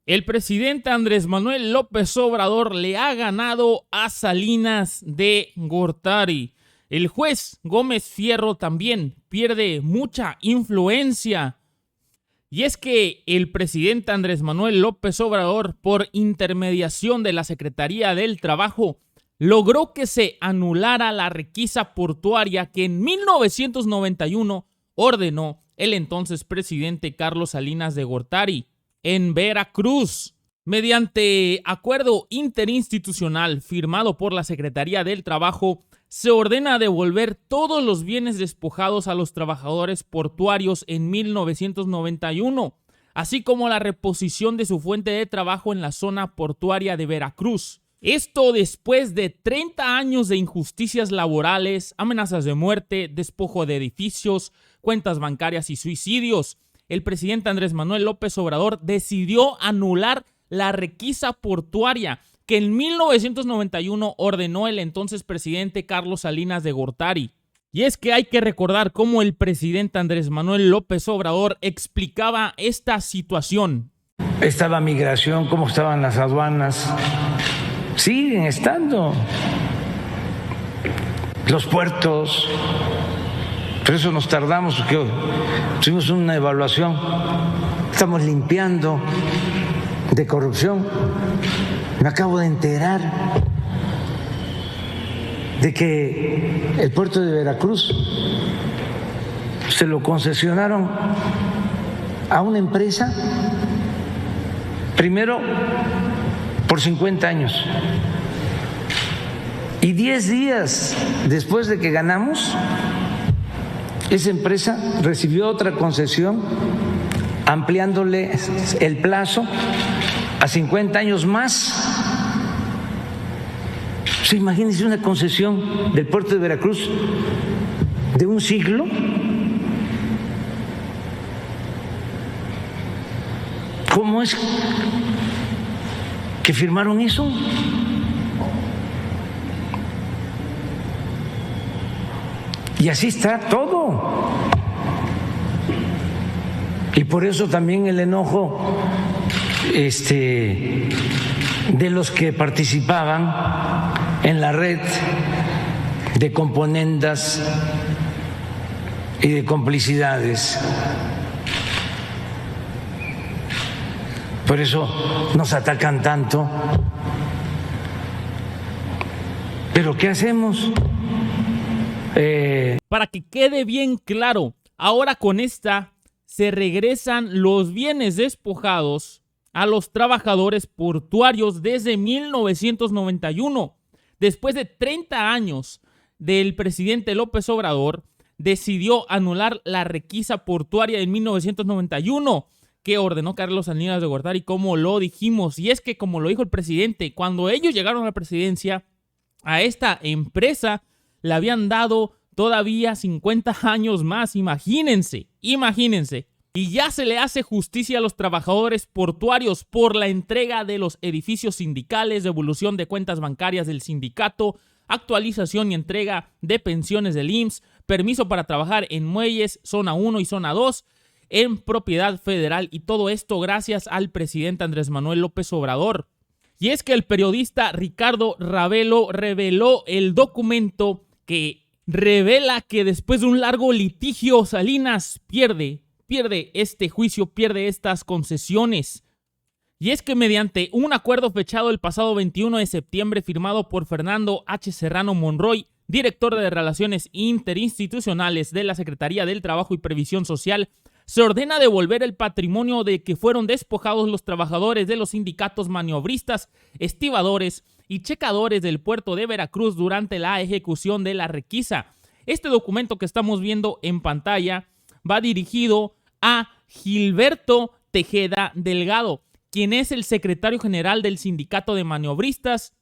El presidente Andrés Manuel López Obrador le ha ganado a Salinas de Gortari. El juez Gómez Fierro también pierde mucha influencia. Y es que el presidente Andrés Manuel López Obrador, por intermediación de la Secretaría del Trabajo, logró que se anulara la requisa portuaria que en 1991 ordenó el entonces presidente Carlos Salinas de Gortari en Veracruz. Mediante acuerdo interinstitucional firmado por la Secretaría del Trabajo, se ordena devolver todos los bienes despojados a los trabajadores portuarios en 1991, así como la reposición de su fuente de trabajo en la zona portuaria de Veracruz. Esto después de 30 años de injusticias laborales, amenazas de muerte, despojo de edificios, cuentas bancarias y suicidios. El presidente Andrés Manuel López Obrador decidió anular la requisa portuaria que en 1991 ordenó el entonces presidente Carlos Salinas de Gortari. Y es que hay que recordar cómo el presidente Andrés Manuel López Obrador explicaba esta situación. Estaba migración, cómo estaban las aduanas, siguen estando los puertos. Por eso nos tardamos, porque tuvimos una evaluación, estamos limpiando de corrupción. Me acabo de enterar de que el puerto de Veracruz se lo concesionaron a una empresa, primero por 50 años, y 10 días después de que ganamos, esa empresa recibió otra concesión ampliándole el plazo a 50 años más. O sea, imagínense una concesión del puerto de Veracruz de un siglo. ¿Cómo es que firmaron eso? Y así está todo. Y por eso también el enojo de los que participaban en la red de componendas y de complicidades. Por eso nos atacan tanto. ¿Pero qué hacemos? Para que quede bien claro, ahora con esta se regresan los bienes despojados a los trabajadores portuarios desde 1991. Después de 30 años del presidente López Obrador, decidió anular la requisa portuaria en 1991 que ordenó Carlos Salinas de Gortari, como lo dijimos. Y es que, como lo dijo el presidente, cuando ellos llegaron a la presidencia, a esta empresa le habían dado todavía 50 años más, imagínense. Y ya se le hace justicia a los trabajadores portuarios por la entrega de los edificios sindicales, devolución de cuentas bancarias del sindicato, actualización y entrega de pensiones del IMSS, permiso para trabajar en muelles, zona 1 y zona 2, en propiedad federal, y todo esto gracias al presidente Andrés Manuel López Obrador. Y es que el periodista Ricardo Ravelo reveló el documento que revela que después de un largo litigio, Salinas pierde este juicio, pierde estas concesiones. Y es que mediante un acuerdo fechado el pasado 21 de septiembre firmado por Fernando H. Serrano Monroy, director de Relaciones Interinstitucionales de la Secretaría del Trabajo y Previsión Social, se ordena devolver el patrimonio de que fueron despojados los trabajadores de los sindicatos maniobristas, estibadores y checadores del puerto de Veracruz durante la ejecución de la requisa. Este documento que estamos viendo en pantalla va dirigido a Gilberto Tejeda Delgado, quien es el secretario general del Sindicato de Maniobristas,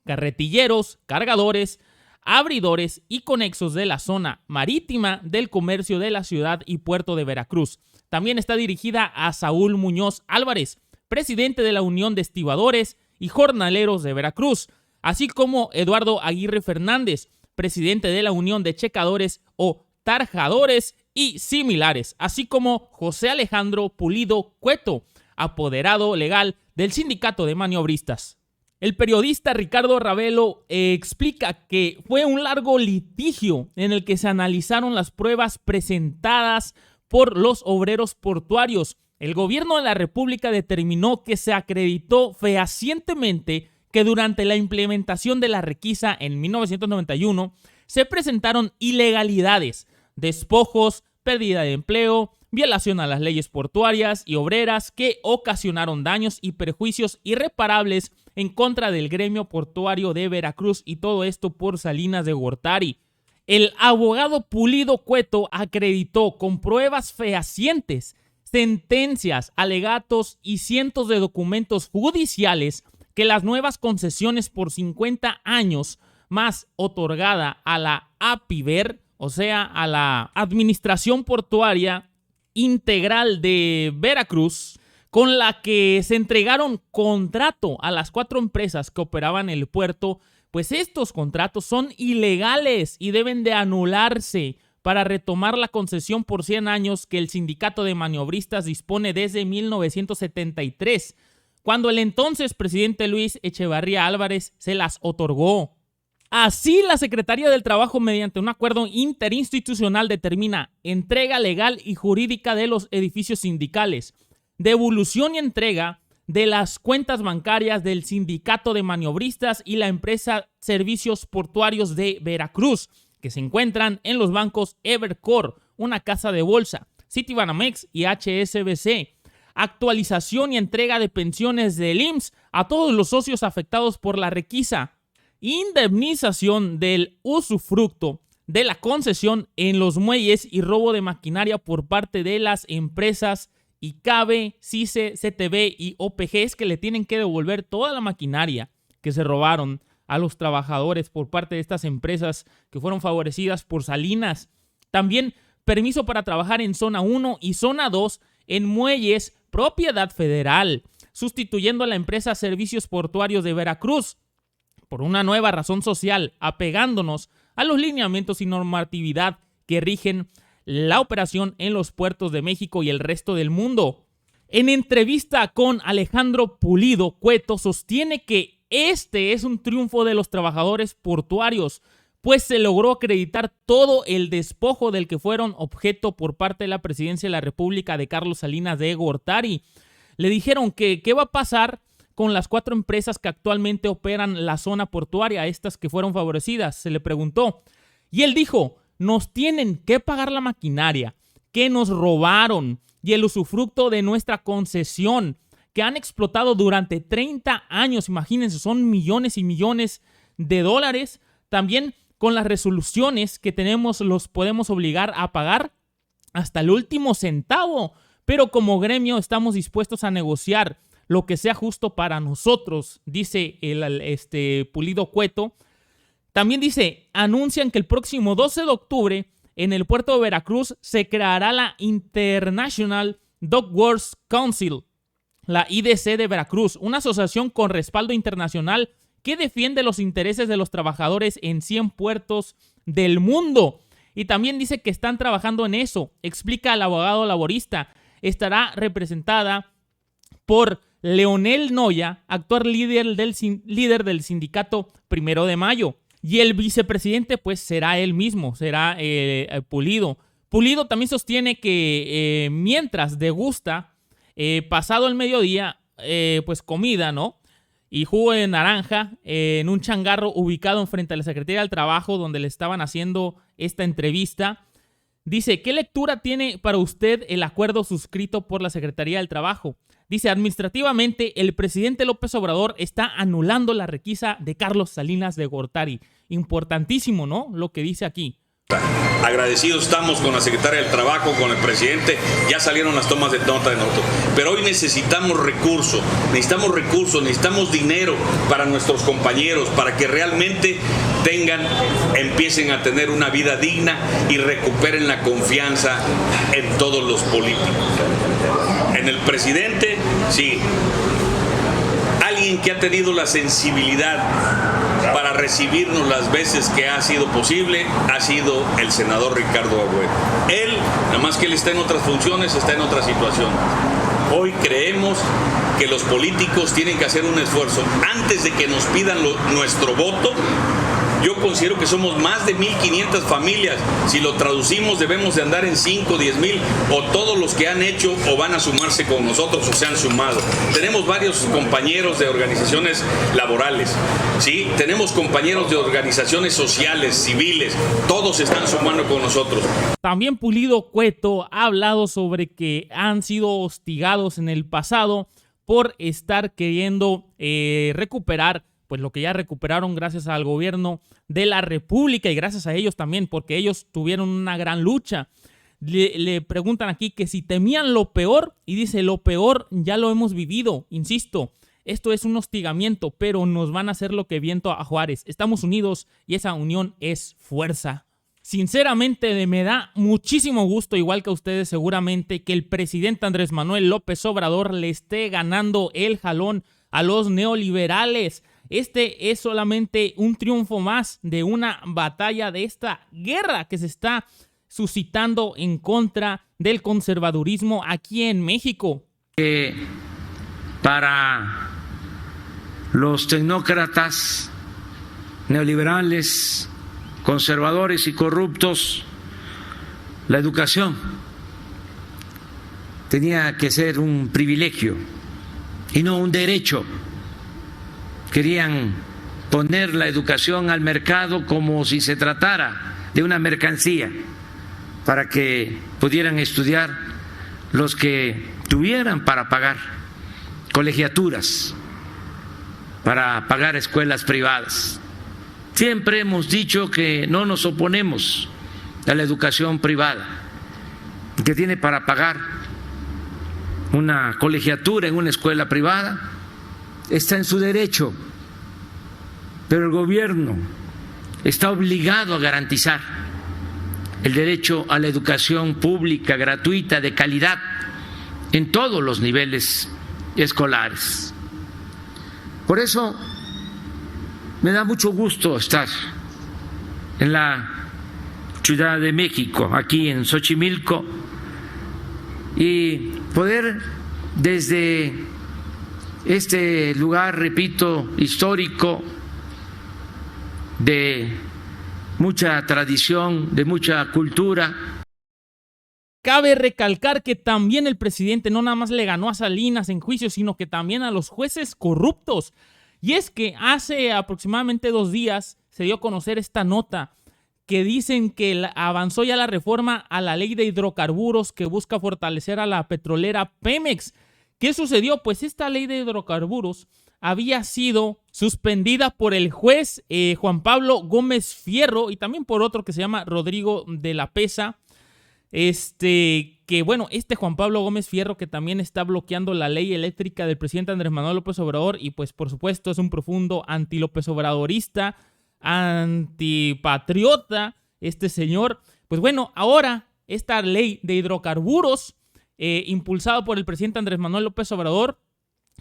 Carretilleros, Cargadores, Abridores y Conexos de la zona marítima del comercio de la ciudad y puerto de Veracruz. También está dirigida a Saúl Muñoz Álvarez, presidente de la Unión de Estibadores y Jornaleros de Veracruz, así como Eduardo Aguirre Fernández, presidente de la Unión de Checadores o Tarjadores y similares, así como José Alejandro Pulido Cueto, apoderado legal del sindicato de maniobristas. El periodista Ricardo Ravelo explica que fue un largo litigio en el que se analizaron las pruebas presentadas por los obreros portuarios. El gobierno de la República determinó que se acreditó fehacientemente que durante la implementación de la requisa en 1991 se presentaron ilegalidades, despojos, pérdida de empleo, violación a las leyes portuarias y obreras que ocasionaron daños y perjuicios irreparables en contra del gremio portuario de Veracruz, y todo esto por Salinas de Gortari. El abogado Pulido Cueto acreditó con pruebas fehacientes, sentencias, alegatos y cientos de documentos judiciales que las nuevas concesiones por 50 años más otorgada a la APIVER, o sea, a la Administración Portuaria Integral de Veracruz, con la que se entregaron contrato a las 4 empresas que operaban el puerto, pues estos contratos son ilegales y deben de anularse para retomar la concesión por 100 años que el sindicato de maniobristas dispone desde 1973, cuando el entonces presidente Luis Echevarría Álvarez se las otorgó. Así, la Secretaría del Trabajo, mediante un acuerdo interinstitucional, determina entrega legal y jurídica de los edificios sindicales, devolución y entrega de las cuentas bancarias del sindicato de maniobristas y la empresa Servicios Portuarios de Veracruz, que se encuentran en los bancos Evercore, una casa de bolsa, Citibanamex y HSBC. Actualización y entrega de pensiones del IMSS a todos los socios afectados por la requisa. Indemnización del usufructo de la concesión en los muelles y robo de maquinaria por parte de las empresas ICABE, CICE, CTB y OPGs, que le tienen que devolver toda la maquinaria que se robaron a los trabajadores por parte de estas empresas que fueron favorecidas por Salinas. También permiso para trabajar en zona 1 y zona 2 en muelles propiedad federal, sustituyendo a la empresa Servicios Portuarios de Veracruz por una nueva razón social, apegándonos a los lineamientos y normatividad que rigen la operación en los puertos de México y el resto del mundo. En entrevista con Alejandro Pulido, Cueto sostiene que este es un triunfo de los trabajadores portuarios, pues se logró acreditar todo el despojo del que fueron objeto por parte de la presidencia de la República de Carlos Salinas de Gortari. Le dijeron que qué va a pasar con las 4 empresas que actualmente operan la zona portuaria, estas que fueron favorecidas, se le preguntó. Y él dijo, nos tienen que pagar la maquinaria que nos robaron y el usufructo de nuestra concesión, que han explotado durante 30 años, imagínense, son millones y millones de dólares. También con las resoluciones que tenemos los podemos obligar a pagar hasta el último centavo, pero como gremio estamos dispuestos a negociar lo que sea justo para nosotros, dice el Pulido Cueto. También dice, anuncian que el próximo 12 de octubre en el puerto de Veracruz se creará la International Dockworks Council, la IDC de Veracruz, una asociación con respaldo internacional que defiende los intereses de los trabajadores en 100 puertos del mundo. Y también dice que están trabajando en eso, explica el abogado laborista. Estará representada por Leonel Noya, actual líder del sindicato 1 de Mayo. Y el vicepresidente pues será él mismo, será Pulido. Pulido también sostiene que mientras degusta, pasado el mediodía, pues comida, ¿no? Y jugo de naranja en un changarro ubicado enfrente a la Secretaría del Trabajo, donde le estaban haciendo esta entrevista. Dice, ¿qué lectura tiene para usted el acuerdo suscrito por la Secretaría del Trabajo? Dice, administrativamente, el presidente López Obrador está anulando la requisa de Carlos Salinas de Gortari. Importantísimo, ¿no? Lo que dice aquí. Agradecidos estamos con la Secretaria del Trabajo, con el presidente, ya salieron las tomas de nota de nosotros, pero hoy necesitamos recursos, necesitamos dinero para nuestros compañeros, para que realmente empiecen a tener una vida digna y recuperen la confianza en todos los políticos. En el presidente, sí, alguien que ha tenido la sensibilidad para recibirnos las veces que ha sido posible ha sido el senador Ricardo Agüero. Él, nada más que él está en otras funciones, está en otra situación, Hoy creemos que los políticos tienen que hacer un esfuerzo. Antes de que nos pidan nuestro voto, yo considero que somos más de 1,500 familias. Si lo traducimos, debemos de andar en 5, 10,000, o todos los que han hecho o van a sumarse con nosotros o se han sumado. Tenemos varios compañeros de organizaciones laborales, ¿sí? Tenemos compañeros de organizaciones sociales, civiles, todos se están sumando con nosotros. También Pulido Cueto ha hablado sobre que han sido hostigados en el pasado por estar queriendo recuperar pues lo que ya recuperaron gracias al gobierno de la República y gracias a ellos también, porque ellos tuvieron una gran lucha. Le preguntan aquí que si temían lo peor, y dice, lo peor ya lo hemos vivido, insisto, esto es un hostigamiento, pero nos van a hacer lo que viento a Juárez. Estamos unidos y esa unión es fuerza. Sinceramente me da muchísimo gusto, igual que a ustedes seguramente, que el presidente Andrés Manuel López Obrador le esté ganando el jalón a los neoliberales. Este es solamente un triunfo más de una batalla, de esta guerra que se está suscitando en contra del conservadurismo aquí en México. Para los tecnócratas, neoliberales, conservadores y corruptos, la educación tenía que ser un privilegio y no un derecho. Querían poner la educación al mercado como si se tratara de una mercancía, para que pudieran estudiar los que tuvieran para pagar colegiaturas, para pagar escuelas privadas. Siempre hemos dicho que no nos oponemos a la educación privada, que tiene para pagar una colegiatura en una escuela privada, está en su derecho, pero el gobierno está obligado a garantizar el derecho a la educación pública, gratuita, de calidad, en todos los niveles escolares. Por eso me da mucho gusto estar en la Ciudad de México, aquí en Xochimilco, y poder desde este lugar, repito, histórico, de mucha tradición, de mucha cultura. Cabe recalcar que también el presidente no nada más le ganó a Salinas en juicio, sino que también a los jueces corruptos. Y es que hace aproximadamente 2 días se dio a conocer esta nota que dicen que avanzó ya la reforma a la ley de hidrocarburos que busca fortalecer a la petrolera Pemex. ¿Qué sucedió? Pues esta ley de hidrocarburos había sido suspendida por el juez Juan Pablo Gómez Fierro y también por otro que se llama Rodrigo de la Pesa. Que bueno, Juan Pablo Gómez Fierro, que también está bloqueando la ley eléctrica del presidente Andrés Manuel López Obrador, y pues por supuesto es un profundo anti-López Obradorista, antipatriota, este señor. Pues bueno, ahora esta ley de hidrocarburos, impulsado por el presidente Andrés Manuel López Obrador,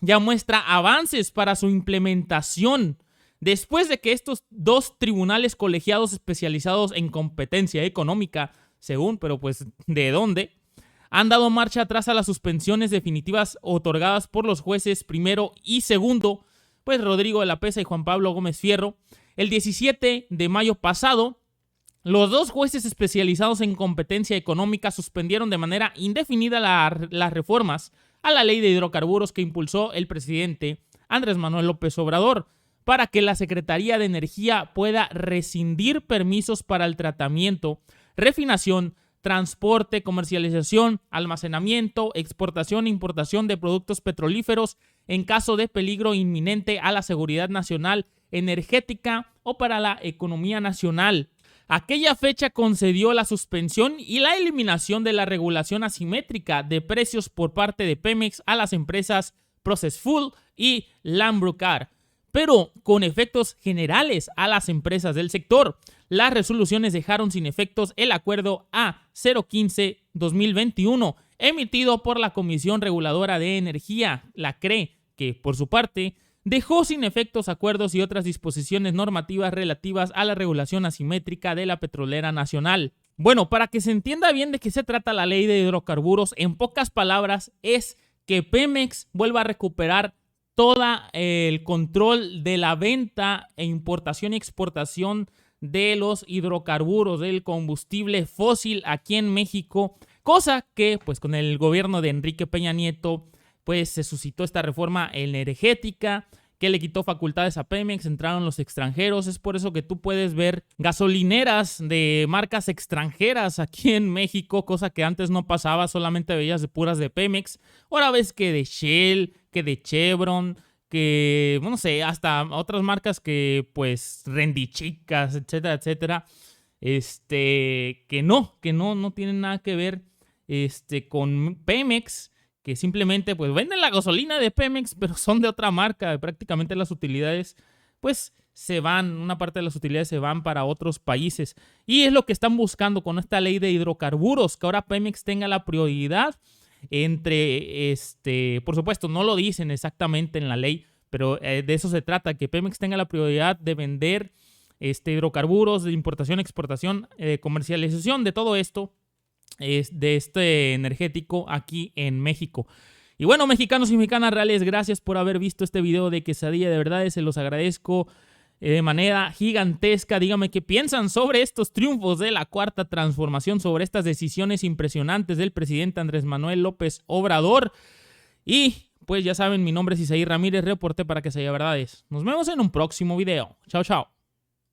ya muestra avances para su implementación, después de que estos 2 tribunales colegiados especializados en competencia económica, según, pero pues ¿de dónde?, han dado marcha atrás a las suspensiones definitivas otorgadas por los jueces primero y segundo, pues Rodrigo de la Pesa y Juan Pablo Gómez Fierro. El 17 de mayo pasado, los 2 jueces especializados en competencia económica suspendieron de manera indefinida las reformas a la ley de hidrocarburos que impulsó el presidente Andrés Manuel López Obrador, para que la Secretaría de Energía pueda rescindir permisos para el tratamiento, refinación, transporte, comercialización, almacenamiento, exportación e importación de productos petrolíferos en caso de peligro inminente a la seguridad nacional energética o para la economía nacional. Aquella fecha concedió la suspensión y la eliminación de la regulación asimétrica de precios por parte de Pemex a las empresas Processfuel y Lambrucar, pero con efectos generales a las empresas del sector. Las resoluciones dejaron sin efectos el acuerdo A015-2021 emitido por la Comisión Reguladora de Energía, la CRE, que por su parte dejó sin efectos acuerdos y otras disposiciones normativas relativas a la regulación asimétrica de la petrolera nacional. Bueno, para que se entienda bien de qué se trata la ley de hidrocarburos, en pocas palabras es que Pemex vuelva a recuperar todo el control de la venta e importación y exportación de los hidrocarburos, del combustible fósil aquí en México, cosa que pues con el gobierno de Enrique Peña Nieto pues se suscitó esta reforma energética que le quitó facultades a Pemex, entraron los extranjeros. Es por eso que tú puedes ver gasolineras de marcas extranjeras aquí en México, cosa que antes no pasaba, solamente veías de puras de Pemex. Ahora ves que de Shell, que de Chevron, que, no sé, hasta otras marcas que, pues, Rendichicas, etcétera, etcétera, que no tienen nada que ver, con Pemex, que simplemente, pues, venden la gasolina de Pemex, pero son de otra marca. Prácticamente las utilidades, pues, una parte de las utilidades se van para otros países. Y es lo que están buscando con esta ley de hidrocarburos, que ahora Pemex tenga la prioridad entre, por supuesto, no lo dicen exactamente en la ley, pero de eso se trata, que Pemex tenga la prioridad de vender hidrocarburos, de importación, exportación, comercialización de todo esto, de este energético aquí en México. Y bueno, mexicanos y mexicanas reales, gracias por haber visto este video de Quesadilla de Verdades, se los agradezco de manera gigantesca. Díganme qué piensan sobre estos triunfos de la Cuarta Transformación, sobre estas decisiones impresionantes del presidente Andrés Manuel López Obrador. Y pues ya saben, mi nombre es Isaí Ramírez, reporté para Quesadilla de Verdades. Nos vemos en un próximo video. Chao, chao.